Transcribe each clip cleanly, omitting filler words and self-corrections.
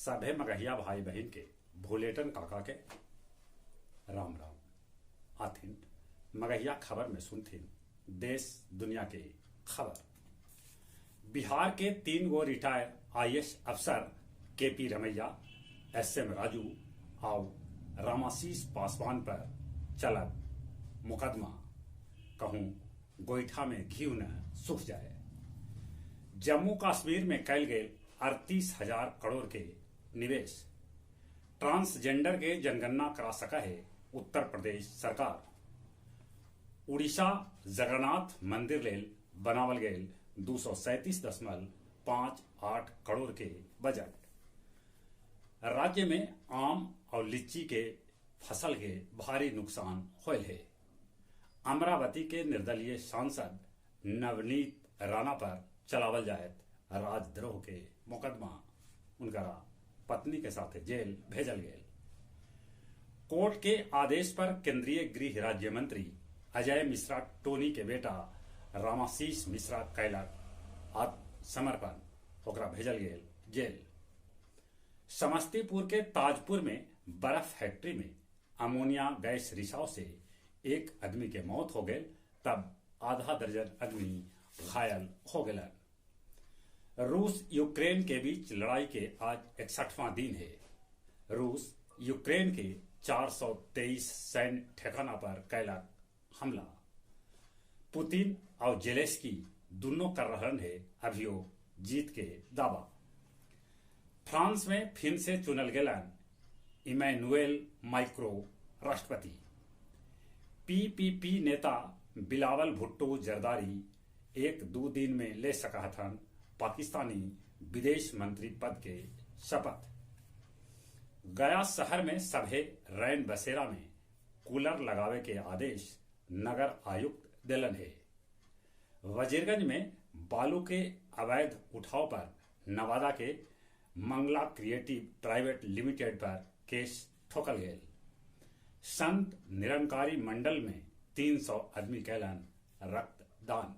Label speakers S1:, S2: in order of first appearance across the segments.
S1: सभे मगहिया भाई बहन के भूलेटन काका के राम राम आथिन। मगहिया खबर में सुनथिन देश दुनिया के खबर। बिहार के 3 गो रिटायर आईएएस अफसर केपी रमैया, एसएम राजू और रामाशीष पासवान पर चलत मुकदमा कहूं गोईठा में घी न सूख जाए। जम्मू कश्मीर में कैल गए 38,000 करोड़ के निवेश। ट्रांसजेंडर के जनगणना करा सका है उत्तर प्रदेश सरकार। उड़ीसा जगन्नाथ मंदिर लेल बनावल गए 237.58 करोड़ के बजट। राज्य में आम और लीची के फसल के भारी नुकसान होल है। अमरावती के निर्दलीय सांसद नवनीत राणा पर चलावल जाए राजद्रोह के मुकदमा, उनका पत्नी के साथ जेल भेजल गए। कोर्ट के आदेश पर केंद्रीय गृह राज्य मंत्री अजय मिश्रा टोनी के बेटा रामाशीष मिश्रा कैलक आत्मसमर्पण, ओकरा भेजल गए जेल। समस्तीपुर के ताजपुर में बर्फ फैक्ट्री में अमोनिया गैस रिसाव से एक आदमी के मौत हो गए, तब आधा दर्जन आदमी घायल हो गए। रूस यूक्रेन के बीच लड़ाई के आज 61वां दिन है। रूस यूक्रेन के 423 सैन्य ठिकाना पर कैलक हमला। पुतिन और जेलेंस्की दोनों कर रहन है अभियोग जीत के दावा। फ्रांस में फिर से चुनल गेलन इमैनुएल माइक्रो राष्ट्रपति। पीपीपी नेता बिलावल भुट्टो जरदारी 1-2 दिन में ले सका हथन पाकिस्तानी विदेश मंत्री पद के शपथ। गया शहर में सभे रैन बसेरा में कूलर लगावे के आदेश नगर आयुक्त दिलन है। वजीरगंज में बालू के अवैध उठाव पर नवादा के मंगला क्रिएटिव प्राइवेट लिमिटेड पर केस ठोकल गए। संत निरंकारी मंडल में 300 आदमी कैलन रक्तदान।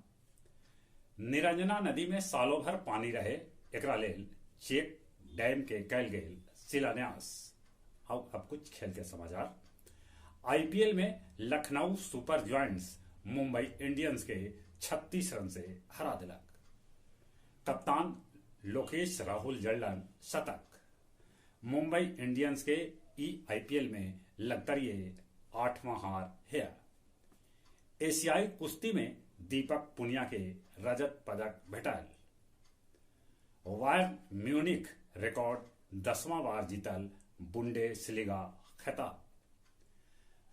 S1: निरंजना नदी में सालों भर पानी रहे, एकरा लेल चेक डैम के कैल गए शिलान्यास। अब कुछ खेल के समाचार। आईपीएल में Lucknow super giants Mumbai Indians के 36 रन से हरा दिलक। कप्तान लोकेश राहुल जड़लन शतक। मुंबई इंडियंस के आईपीएल में लगातार 8वां हार है। एशियाई कुश्ती में दीपक पुनिया के रजत पदक भेटल। वायर म्यूनिख रिकॉर्ड 10वां बार जीतल बुंडेसलीगा खिताब।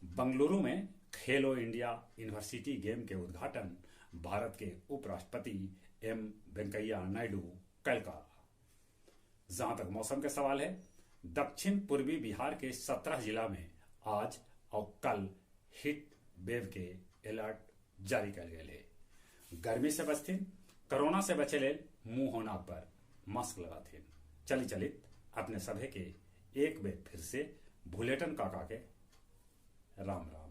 S1: बंगलुरु में खेलो इंडिया यूनिवर्सिटी गेम के उद्घाटन भारत के उपराष्ट्रपति एम वेंकैया नायडू कल का। जहां तक मौसम के सवाल है, दक्षिण पूर्वी बिहार के 17 जिला में आज और कल हीट वेव के अलर्ट जारी कर गए है। गर्मी से बचथिन, कोरोना से बचे ले मुंह होना पर मास्क लगाथिन। चली चलित अपने सभे के एक बेर फिर से भूलेटन काका के राम राम।